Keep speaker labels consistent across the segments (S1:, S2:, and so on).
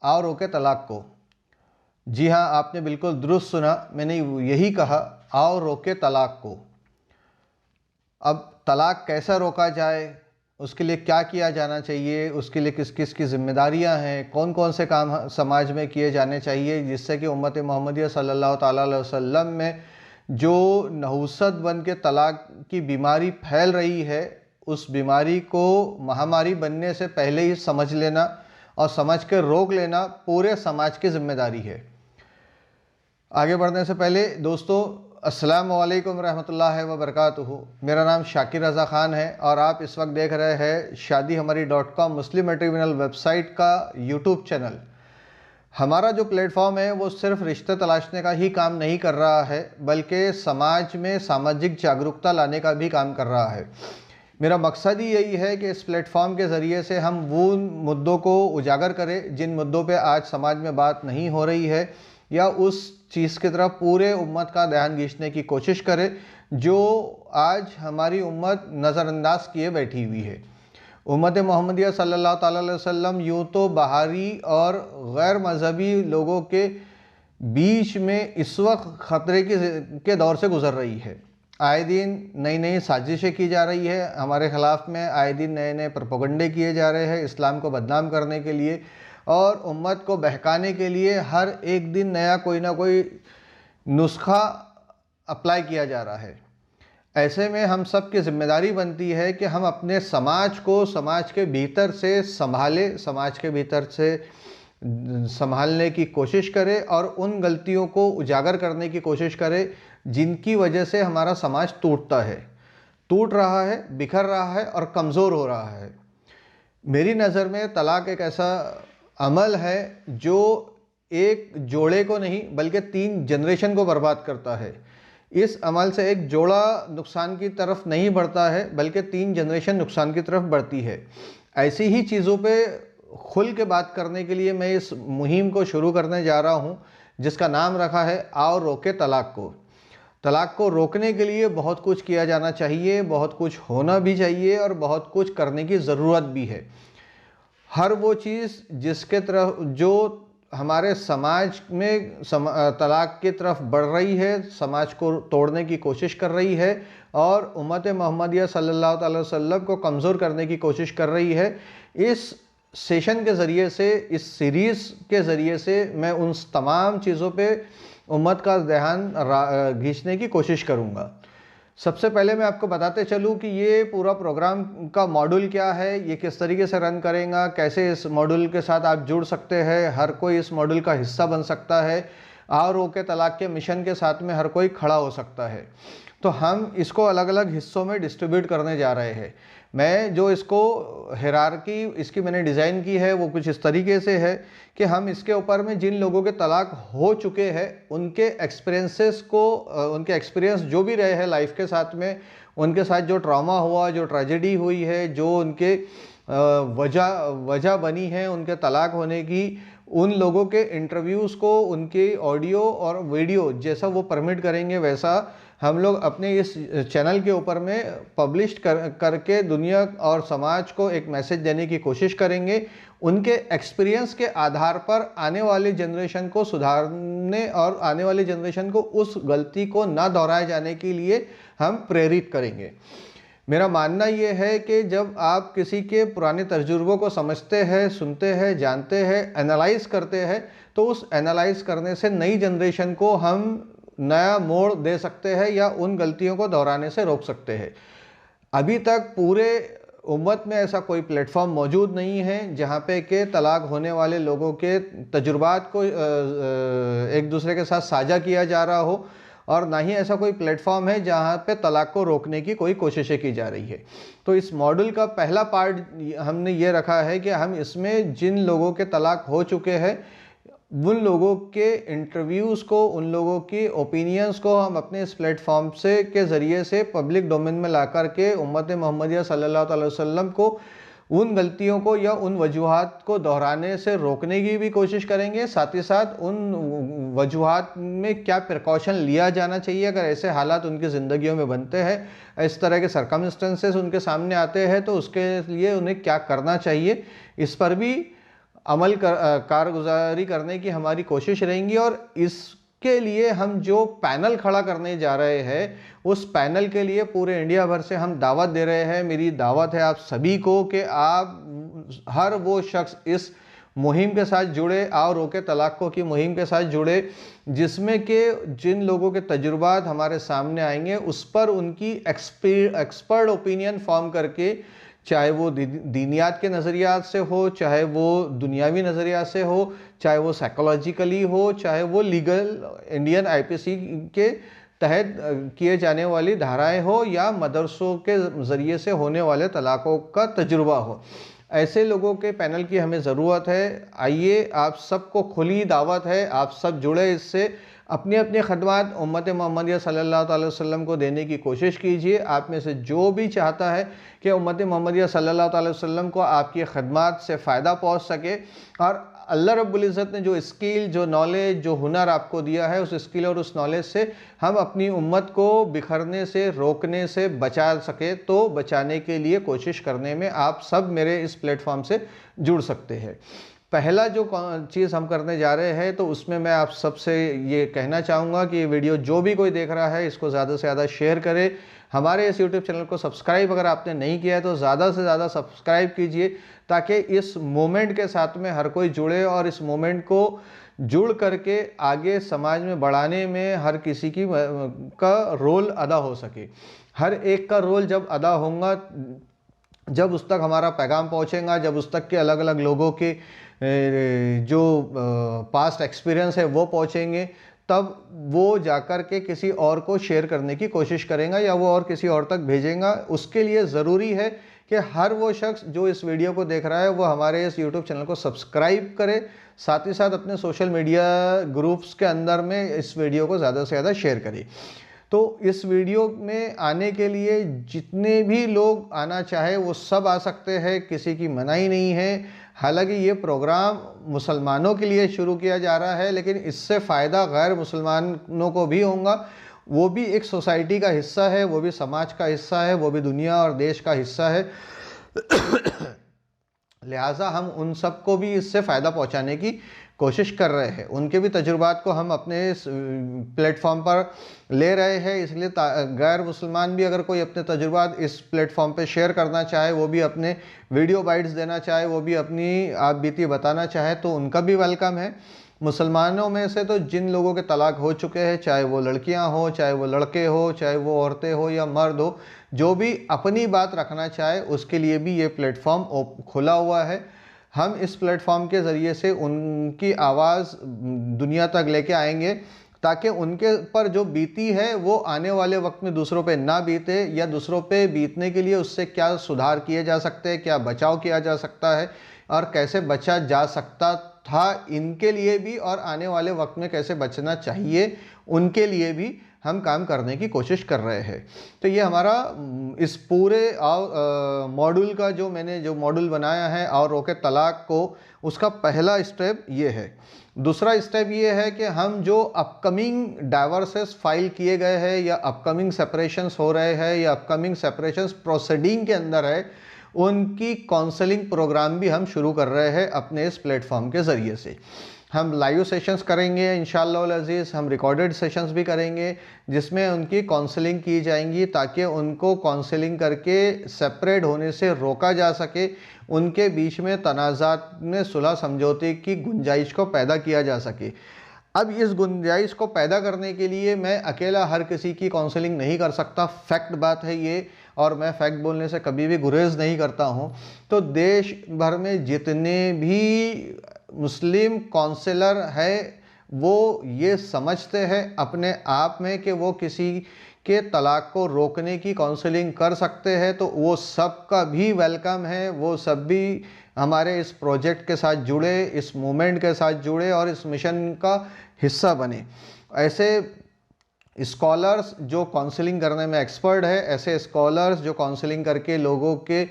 S1: आओ रोके तलाक को। जी हाँ, आपने बिल्कुल दुरुस्त सुना, मैंने यही कहा, आओ रोके तलाक को। अब तलाक कैसा रोका जाए, उसके लिए क्या किया जाना चाहिए, उसके लिए किस किस की जिम्मेदारियां हैं, कौन कौन से काम समाज में किए जाने चाहिए जिससे कि उम्मत मोहम्मदिया सल्लल्लाहु ताला अलैहि वसल्लम में जो नहुसत बन के तलाक की बीमारी फैल रही है, उस बीमारी को महामारी बनने से पहले ही समझ लेना और समझ के रोक लेना पूरे समाज की जिम्मेदारी है। आगे बढ़ने से पहले दोस्तों, अस्सलामु अलैकुम रहमतुल्लाहि व बरकातुहू। मेरा नाम शाकिर रज़ा ख़ान है और आप इस वक्त देख रहे हैं शादीहमारी.com मुस्लिम मैट्रिमोनियल वेबसाइट का यूट्यूब चैनल। हमारा जो प्लेटफॉर्म है वो सिर्फ रिश्ते तलाशने का ही काम नहीं कर रहा है, बल्कि समाज में सामाजिक जागरूकता लाने का भी काम कर रहा है। मेरा मकसद ही यही है कि इस प्लेटफॉर्म के ज़रिए से हम वो मुद्दों को उजागर करें जिन मुद्दों पे आज समाज में बात नहीं हो रही है, या उस चीज़ की तरफ पूरे उम्मत का ध्यान खींचने की कोशिश करे जो आज हमारी उम्मत नज़रअंदाज किए बैठी हुई है। उम्मत मोहम्मदिया सल्लल्लाहु ताला अलैहि वसल्लम यूँ तो बाहरी और गैर मजहबी लोगों के बीच में इस वक्त ख़तरे के दौर से गुज़र रही है। आए दिन नई नई साजिशें की जा रही है हमारे ख़िलाफ़ में, आए दिन नए नए प्रोपेगेंडे किए जा रहे हैं इस्लाम को बदनाम करने के लिए और उम्मत को बहकाने के लिए। हर एक दिन नया कोई ना कोई नुस्खा अप्लाई किया जा रहा है। ऐसे में हम सब की जिम्मेदारी बनती है कि हम अपने समाज को समाज के भीतर से संभालें, समाज के भीतर से संभालने की कोशिश करें और उन गलतियों को उजागर करने की कोशिश करें जिनकी वजह से हमारा समाज टूट रहा है, बिखर रहा है और कमज़ोर हो रहा है। मेरी नज़र में तलाक एक ऐसा अमल है जो एक जोड़े को नहीं बल्कि 3 जनरेशन को बर्बाद करता है। इस अमल से एक जोड़ा नुकसान की तरफ नहीं बढ़ता है बल्कि 3 जनरेशन नुकसान की तरफ बढ़ती है। ऐसी ही चीज़ों पे खुल के बात करने के लिए मैं इस मुहिम को शुरू करने जा रहा हूँ जिसका नाम रखा है आओ रोके तलाक को। तलाक को रोकने के लिए बहुत कुछ किया जाना चाहिए, बहुत कुछ होना भी चाहिए और बहुत कुछ करने की ज़रूरत भी है। हर वो चीज़ जिसके तरफ जो हमारे समाज में तलाक की तरफ बढ़ रही है, समाज को तोड़ने की कोशिश कर रही है और उम्मत मोहम्मदिया सल्लल्लाहु अलैहि वसल्लम को कमज़ोर करने की कोशिश कर रही है, इस सेशन के ज़रिए से, इस सीरीज़ के ज़रिए से मैं उन तमाम चीज़ों पे उम्मत का ध्यान खींचने की कोशिश करूँगा। सबसे पहले मैं आपको बताते चलूँ कि ये पूरा प्रोग्राम का मॉड्यूल क्या है, ये किस तरीके से रन करेगा, कैसे इस मॉड्यूल के साथ आप जुड़ सकते हैं, हर कोई इस मॉड्यूल का हिस्सा बन सकता है। आओ रोके तलाक के मिशन के साथ में हर कोई खड़ा हो सकता है। तो हम इसको अलग अलग हिस्सों में डिस्ट्रीब्यूट करने जा रहे हैं। मैं जो इसको हायरार्की इसकी मैंने डिज़ाइन की है वो कुछ इस तरीके से है कि हम इसके ऊपर में जिन लोगों के तलाक हो चुके हैं उनके एक्सपीरियंसेस को, उनके एक्सपीरियंस जो भी रहे हैं लाइफ के साथ में, उनके साथ जो ट्रॉमा हुआ, जो ट्रेजेडी हुई है, जो उनके वजह बनी है उनके तलाक होने की, उन लोगों के इंटरव्यूज़ को, उनके ऑडियो और वीडियो जैसा वो परमिट करेंगे वैसा हम लोग अपने इस चैनल के ऊपर में पब्लिश करके दुनिया और समाज को एक मैसेज देने की कोशिश करेंगे। उनके एक्सपीरियंस के आधार पर आने वाली जनरेशन को सुधारने और आने वाली जनरेशन को उस गलती को ना दोहराए जाने के लिए हम प्रेरित करेंगे। मेरा मानना ये है कि जब आप किसी के पुराने तजुर्बों को समझते हैं, सुनते हैं, जानते हैं, एनालाइज करते हैं, तो उस एनालाइज करने से नई जनरेशन को हम नया मोड़ दे सकते हैं या उन गलतियों को दोहराने से रोक सकते हैं। अभी तक पूरे उम्मत में ऐसा कोई प्लेटफॉर्म मौजूद नहीं है जहाँ पे के तलाक होने वाले लोगों के तजुर्बात को एक दूसरे के साथ साझा किया जा रहा हो, और ना ही ऐसा कोई प्लेटफॉर्म है जहाँ पे तलाक को रोकने की कोई कोशिशें की जा रही है। तो इस मॉड्यूल का पहला पार्ट हमने ये रखा है कि हम इसमें जिन लोगों के तलाक हो चुके हैं उन लोगों के इंटरव्यूज़ को, उन लोगों की ओपिनियंस को हम अपने इस प्लेटफॉर्म से के ज़रिए से पब्लिक डोमेन में ला कर के उम्मत मोहम्मदिया सल्लल्लाहु अलैहि वसल्लम को उन गलतियों को या उन वजूहात को दोहराने से रोकने की भी कोशिश करेंगे। साथ ही साथ उन वजूहात में क्या प्रिकॉशन लिया जाना चाहिए अगर ऐसे हालात उनकी ज़िंदगियों में बनते हैं, इस तरह के सर्कमस्टेंसेस उनके सामने आते हैं, तो उसके लिए उन्हें क्या करना चाहिए, इस पर भी कारगुजारी करने की हमारी कोशिश रहेंगी। और इसके लिए हम जो पैनल खड़ा करने जा रहे हैं, उस पैनल के लिए पूरे इंडिया भर से हम दावत दे रहे हैं। मेरी दावत है आप सभी को कि आप हर वो शख्स इस मुहिम के साथ जुड़े, आओ रोके तलाक़ों की मुहिम के साथ जुड़े, जिसमें कि जिन लोगों के तजुर्बात हमारे सामने आएंगे उस पर उनकी एक्सपर्ट ओपिनियन फॉर्म करके, चाहे वो दीनियात के नज़रियात से हो, चाहे वो दुनियावी नज़रियात से हो, चाहे वो साइकोलॉजिकली हो, चाहे वो लीगल इंडियन आईपीसी के तहत किए जाने वाली धाराएं हो, या मदरसों के ज़रिए से होने वाले तलाक़ों का तजुर्बा हो, ऐसे लोगों के पैनल की हमें ज़रूरत है। आइए, आप सबको खुली दावत है, आप सब जुड़े इससे, अपनी अपनी खदमात उम्मत मोहम्मदिया सल्लल्लाहु अलैहि वसल्लम को देने की कोशिश कीजिए। आप में से जो भी चाहता है कि उम्मत मोहम्मदिया सल्लल्लाहु अलैहि वसल्लम को आपकी खदमात से फ़ायदा पहुँच सके, और अल्लाह रब्बुल इज़्ज़त ने जो स्किल, जो नॉलेज, जो हुनर आपको दिया है, उस स्किल और उस नॉलेज से हम अपनी उम्मत को बिखरने से, रोकने से बचा सके, तो बचाने के लिए कोशिश करने में आप सब मेरे इस प्लेटफॉर्म से जुड़ सकते हैं। पहला जो चीज़ हम करने जा रहे हैं, तो उसमें मैं आप सबसे ये कहना चाहूँगा कि ये वीडियो जो भी कोई देख रहा है, इसको ज़्यादा से ज़्यादा शेयर करे। हमारे इस यूट्यूब चैनल को सब्सक्राइब अगर आपने नहीं किया है तो ज़्यादा से ज़्यादा सब्सक्राइब कीजिए, ताकि इस मोमेंट के साथ में हर कोई जुड़े और इस मोमेंट को जुड़ करके आगे समाज में बढ़ाने में हर किसी की का रोल अदा हो सके। हर एक का रोल जब अदा होगा, जब उस तक हमारा पैगाम पहुँचेगा, जब उस तक के अलग अलग लोगों के जो पास्ट एक्सपीरियंस है वो पहुँचेंगे, तब वो जाकर के किसी और को शेयर करने की कोशिश करेगा, या वो और किसी और तक भेजेगा। उसके लिए ज़रूरी है कि हर वो शख्स जो इस वीडियो को देख रहा है वो हमारे इस यूट्यूब चैनल को सब्सक्राइब करे, साथ ही साथ अपने सोशल मीडिया ग्रुप्स के अंदर में इस वीडियो को ज़्यादा से ज़्यादा शेयर करे। तो इस वीडियो में आने के लिए जितने भी लोग आना चाहे वो सब आ सकते हैं, किसी की मनाही नहीं है। हालांकि ये प्रोग्राम मुसलमानों के लिए शुरू किया जा रहा है, लेकिन इससे फ़ायदा गैर मुसलमानों को भी होगा। वो भी एक सोसाइटी का हिस्सा है, वो भी समाज का हिस्सा है, वो भी दुनिया और देश का हिस्सा है। लिहाजा हम उन सबको भी इससे फ़ायदा पहुंचाने की कोशिश कर रहे हैं। उनके भी तजुर्बात को हम अपने इस प्लेटफॉर्म पर ले रहे हैं, इसलिए गैर मुसलमान भी अगर कोई अपने तजुर्बात इस प्लेटफॉर्म पे शेयर करना चाहे, वो भी अपने वीडियो बाइट्स देना चाहे, वो भी अपनी आप बीती बताना चाहे, तो उनका भी वेलकम है। मुसलमानों में से तो जिन लोगों के तलाक हो चुके हैं, चाहे वो लड़कियां हो, चाहे वो लड़के हो, चाहे वो औरतें हो या मर्द हो, जो भी अपनी बात रखना चाहे उसके लिए भी ये प्लेटफॉर्म खुला हुआ है। हम इस प्लेटफॉर्म के ज़रिए से उनकी आवाज़ दुनिया तक लेके आएंगे, ताकि उनके पर जो बीती है वो आने वाले वक्त में दूसरों पे ना बीते, या दूसरों पे बीतने के लिए उससे क्या सुधार किए जा सकते हैं, क्या बचाव किया जा सकता है और कैसे बचा जा सकता था, इनके लिए भी, और आने वाले वक्त में कैसे बचना चाहिए उनके लिए भी हम काम करने की कोशिश कर रहे हैं। तो ये हमारा इस पूरे मॉड्यूल का जो मैंने जो मॉड्यूल बनाया है और रोके तलाक को, उसका पहला स्टेप ये है। दूसरा स्टेप ये है कि हम जो अपकमिंग डाइवर्सेस फाइल किए गए हैं, या अपकमिंग सेपरेशंस हो रहे हैं, या अपकमिंग सेपरेशंस प्रोसीडिंग के अंदर है, उनकी काउंसलिंग प्रोग्राम भी हम शुरू कर रहे हैं अपने इस प्लेटफॉर्म के ज़रिए से। हम लाइव सेशंस करेंगे इंशाअल्लाह अज़ीज़, हम रिकॉर्डेड सेशंस भी करेंगे जिसमें उनकी काउंसलिंग की जाएंगी, ताकि उनको काउंसलिंग करके सेपरेट होने से रोका जा सके, उनके बीच में तनाज़ात में सुलह समझौते की गुंजाइश को पैदा किया जा सके। अब इस गुंजाइश को पैदा करने के लिए मैं अकेला हर किसी की काउंसलिंग नहीं कर सकता, फैक्ट बात है ये, और मैं फैक्ट बोलने से कभी भी गुरेज नहीं करता हूँ। तो देश भर में जितने भी मुस्लिम काउंसलर है वो ये समझते हैं अपने आप में कि वो किसी के तलाक को रोकने की काउंसलिंग कर सकते हैं, तो वो सब का भी वेलकम है। वो सब भी हमारे इस प्रोजेक्ट के साथ जुड़े, इस मूवमेंट के साथ जुड़े और इस मिशन का हिस्सा बने। ऐसे स्कॉलर्स जो काउंसलिंग करने में एक्सपर्ट है, ऐसे स्कॉलर्स जो काउंसलिंग करके लोगों के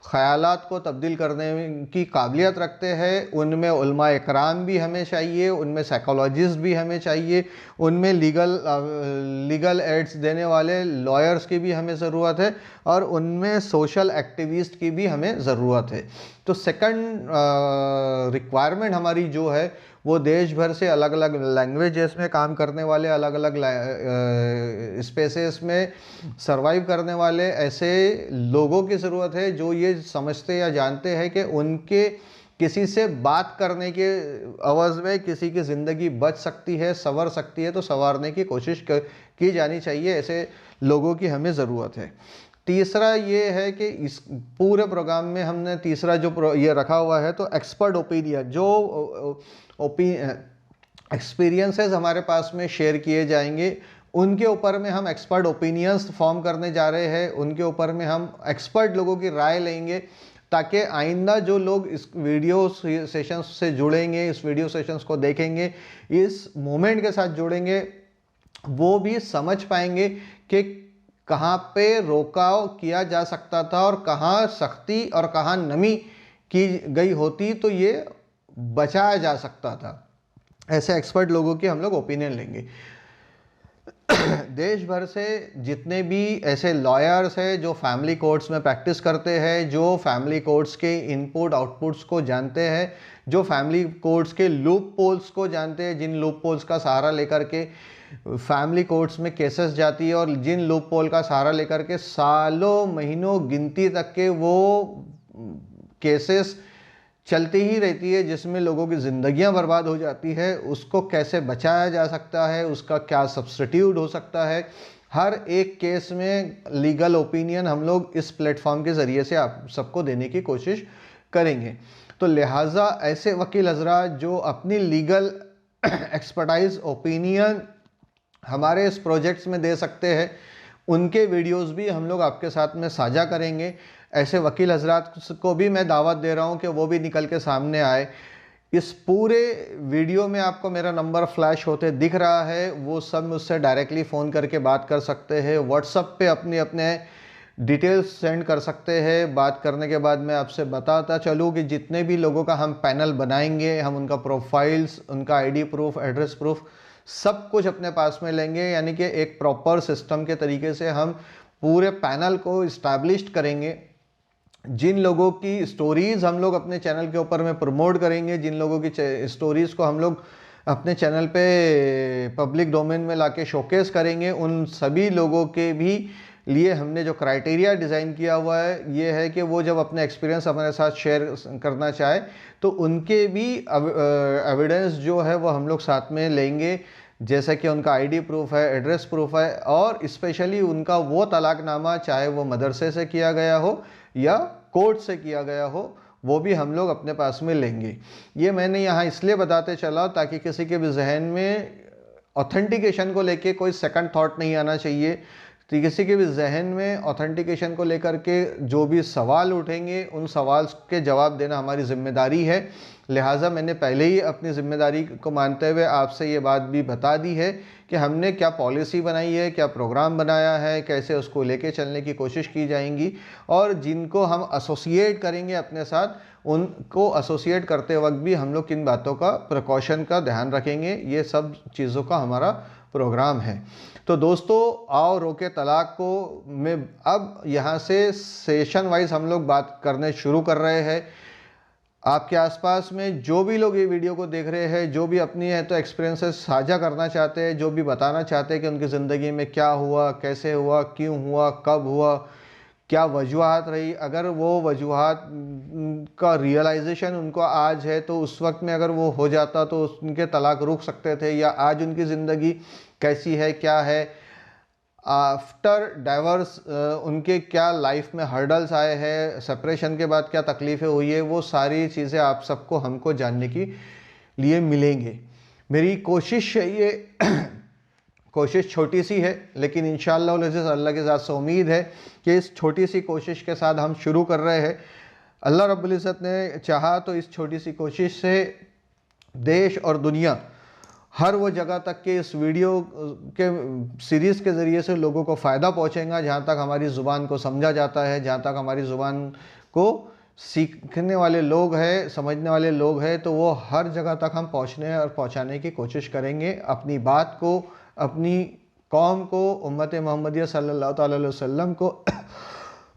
S1: ख़यालात को तब्दील करने की काबिलियत रखते हैं, उनमें उलमा इकराम भी हमें चाहिए, उनमें साइकोलॉजिस्ट भी हमें चाहिए, उनमें लीगल एड्स देने वाले लॉयर्स की भी हमें ज़रूरत है, और उनमें सोशल एक्टिविस्ट की भी हमें ज़रूरत है। तो सेकंड रिक्वायरमेंट हमारी जो है वो देश भर से अलग अलग लैंग्वेजेस में काम करने वाले, अलग अलग स्पेसेस में सरवाइव करने वाले ऐसे लोगों की ज़रूरत है जो ये समझते या जानते हैं कि उनके किसी से बात करने के अवज़ में किसी की ज़िंदगी बच सकती है, संवर सकती है, तो संवारने की कोशिश की जानी चाहिए। ऐसे लोगों की हमें ज़रूरत है। तीसरा ये है कि इस पूरे प्रोग्राम में हमने तीसरा जो ये रखा हुआ है, तो एक्सपर्ट ओपिनियन, जो एक्सपीरियंसेस हमारे पास में शेयर किए जाएंगे, उनके ऊपर में हम एक्सपर्ट ओपिनियंस फॉर्म करने जा रहे हैं। उनके ऊपर में हम एक्सपर्ट लोगों की राय लेंगे, ताकि आइंदा जो लोग इस वीडियो सेशंस से जुड़ेंगे, इस वीडियो सेशंस को देखेंगे, इस मोमेंट के साथ जुड़ेंगे, वो भी समझ पाएंगे कि कहाँ पे रोकाव किया जा सकता था और कहाँ सख्ती और कहाँ नमी की गई होती तो ये बचाया जा सकता था। ऐसे एक्सपर्ट लोगों की हम लोग ओपिनियन लेंगे। देश भर से जितने भी ऐसे लॉयर्स हैं जो फैमिली कोर्ट्स में प्रैक्टिस करते हैं, जो फैमिली कोर्ट्स के इनपुट आउटपुट्स को जानते हैं, जो फैमिली कोर्ट्स के लूप पोल्स को जानते हैं, जिन लूप पोल्स का सहारा लेकर के फैमिली कोर्ट्स में केसेस जाती है, और जिन लूप पोल का सहारा लेकर के सालों महीनों गिनती तक के वो केसेस चलती ही रहती है, जिसमें लोगों की ज़िंदगियां बर्बाद हो जाती है, उसको कैसे बचाया जा सकता है, उसका क्या सब्स्टिट्यूट हो सकता है, हर एक केस में लीगल ओपिनियन हम लोग इस प्लेटफॉर्म के ज़रिए से आप सबको देने की कोशिश करेंगे। तो लिहाजा ऐसे वकील हजरात जो अपनी लीगल एक्सपर्टाइज ओपिनियन हमारे इस प्रोजेक्ट्स में दे सकते हैं, उनके वीडियोस भी हम लोग आपके साथ में साझा करेंगे। ऐसे वकील हजरात को भी मैं दावत दे रहा हूं कि वो भी निकल के सामने आए। इस पूरे वीडियो में आपको मेरा नंबर फ्लैश होते दिख रहा है, वो सब मुझसे डायरेक्टली फ़ोन करके बात कर सकते हैं। व्हाट्सएप पे अपने डिटेल्स सेंड कर सकते हैं। बात करने के बाद मैं आपसे बताता चलूँ कि जितने भी लोगों का हम पैनल बनाएंगे, हम उनका प्रोफाइल्स, उनका आईडी प्रूफ, एड्रेस प्रूफ सब कुछ अपने पास में लेंगे। यानी कि एक प्रॉपर सिस्टम के तरीके से हम पूरे पैनल को इस्टेब्लिश्ड करेंगे। जिन लोगों की स्टोरीज़ हम लोग अपने चैनल के ऊपर में प्रमोट करेंगे, जिन लोगों की स्टोरीज़ को हम लोग अपने चैनल पे पब्लिक डोमेन में लाके शोकेस करेंगे, उन सभी लोगों के भी लिए हमने जो क्राइटेरिया डिज़ाइन किया हुआ है ये है कि वो जब अपने एक्सपीरियंस हमारे साथ शेयर करना चाहे तो उनके भी एविडेंस जो है वो हम लोग साथ में लेंगे, जैसे कि उनका आईडी प्रूफ है, एड्रेस प्रूफ है, और स्पेशली उनका वो तलाकनामा, चाहे वो मदरसे से किया गया हो या कोर्ट से किया गया हो, वो भी हम लोग अपने पास में लेंगे। ये मैंने यहाँ इसलिए बताते चला ताकि किसी के भी जहन में ऑथेंटिकेशन को लेके कोई सेकंड थॉट नहीं आना चाहिए। तो किसी के भी जहन में ऑथेंटिकेशन को लेकर के जो भी सवाल उठेंगे, उन सवाल के जवाब देना हमारी जिम्मेदारी है। लिहाजा मैंने पहले ही अपनी जिम्मेदारी को मानते हुए आपसे ये बात भी बता दी है कि हमने क्या पॉलिसी बनाई है, क्या प्रोग्राम बनाया है, कैसे उसको लेके चलने की कोशिश की जाएंगी, और जिनको हम एसोसिएट करेंगे अपने साथ, उनको एसोसिएट करते वक्त भी हम लोग किन बातों का प्रिकॉशन का ध्यान रखेंगे, ये सब चीज़ों का हमारा प्रोग्राम है। तो दोस्तों, आओ रोके तलाक को में अब यहाँ से सेशन वाइज हम लोग बात करने शुरू कर रहे हैं। आपके आसपास में जो भी लोग ये वीडियो को देख रहे हैं, जो भी अपनी है तो एक्सपीरियंसेस साझा करना चाहते हैं, जो भी बताना चाहते हैं कि उनकी ज़िंदगी में क्या हुआ, कैसे हुआ, क्यों हुआ, कब हुआ, क्या वजूहात रही, अगर वो वजूहात का रियलाइजेशन उनको आज है तो उस वक्त में अगर वो हो जाता तो उनके तलाक रुक सकते थे, या आज उनकी ज़िंदगी कैसी है, क्या है, आफ्टर डाइवर्स उनके क्या लाइफ में हर्डल्स आए हैं, सेपरेशन के बाद क्या तकलीफ़ें हुई है, वो सारी चीज़ें आप सबको हमको जानने के लिए मिलेंगे। मेरी कोशिश है, ये कोशिश छोटी सी है, लेकिन इंशाअल्लाह अल्लाह के ज़ात से उम्मीद है कि इस छोटी सी कोशिश के साथ हम शुरू कर रहे हैं। अल्लाह रब्बुल इज़्ज़त ने चाहा तो इस छोटी सी कोशिश से देश और दुनिया हर वो जगह तक के इस वीडियो के सीरीज़ के ज़रिए से लोगों को फ़ायदा पहुंचेगा। जहां तक हमारी ज़ुबान को समझा जाता है, जहां तक हमारी ज़ुबान को सीखने वाले लोग हैं, समझने वाले लोग हैं, तो वो हर जगह तक हम पहुंचने और पहुंचाने की कोशिश करेंगे। अपनी बात को, अपनी कौम को, उम्मत मोहम्मदिया सल्लल्लाहु अलैहि वसल्लम को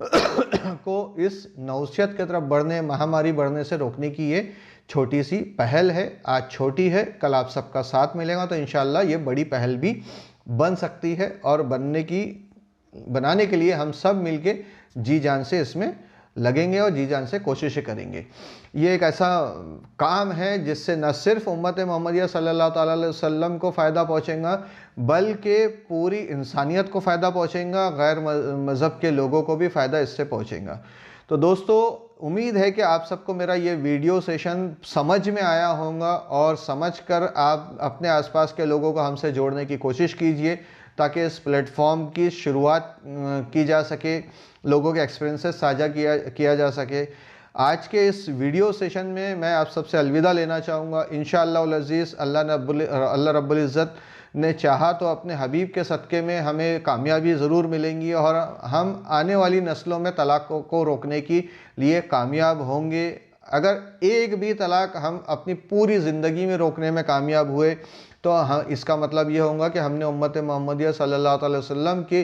S1: को इस नौसियत की तरफ बढ़ने, महामारी बढ़ने से रोकने की ये छोटी सी पहल है। आज छोटी है, कल आप सबका साथ मिलेगा तो इंशाल्लाह ये बड़ी पहल भी बन सकती है, और बनाने के लिए हम सब मिलके जी जान से इसमें लगेंगे और जी जान से कोशिशें करेंगे। ये एक ऐसा काम है जिससे न सिर्फ उम्मत मोहम्मदिया सल्लल्लाहु ताला अलैहि वसल्लम को फ़ायदा पहुँचेगा, बल्कि पूरी इंसानियत को फ़ायदा पहुँचेगा, गैर मज़हब के लोगों को भी फ़ायदा इससे पहुँचेगा। तो दोस्तों, उम्मीद है कि आप सबको मेरा ये वीडियो सेशन समझ में आया होगा, और समझकर आप अपने आसपास के लोगों को हमसे जोड़ने की कोशिश कीजिए, ताकि इस प्लेटफॉर्म की शुरुआत की जा सके, लोगों के एक्सपीरियंसेस साझा किया जा सके। आज के इस वीडियो सेशन में मैं आप सबसे अलविदा लेना चाहूँगा। इंशाअल्लाह अज़ीज़ अल्लाह रब्बुल इज़्ज़त ने चाहा तो अपने हबीब के सदक़े में हमें कामयाबी ज़रूर मिलेंगी, और हम आने वाली नस्लों में तलाक़ को रोकने के लिए कामयाब होंगे। अगर एक भी तलाक़ हम अपनी पूरी ज़िंदगी में रोकने में कामयाब हुए तो इसका मतलब ये होगा कि हमने उम्मत मोहम्मदिया सल्लल्लाहु अलैहि वसल्लम की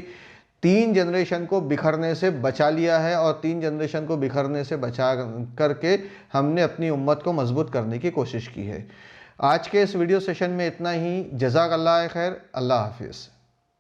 S1: 3 जनरेशन को बिखरने से बचा लिया है, और 3 जनरेशन को बिखरने से बचा करके हमने अपनी उम्मत को मजबूत करने की कोशिश की है। आज के इस वीडियो सेशन में इतना ही। जज़ाकल्लाह खैर। अल्लाह हाफिज़।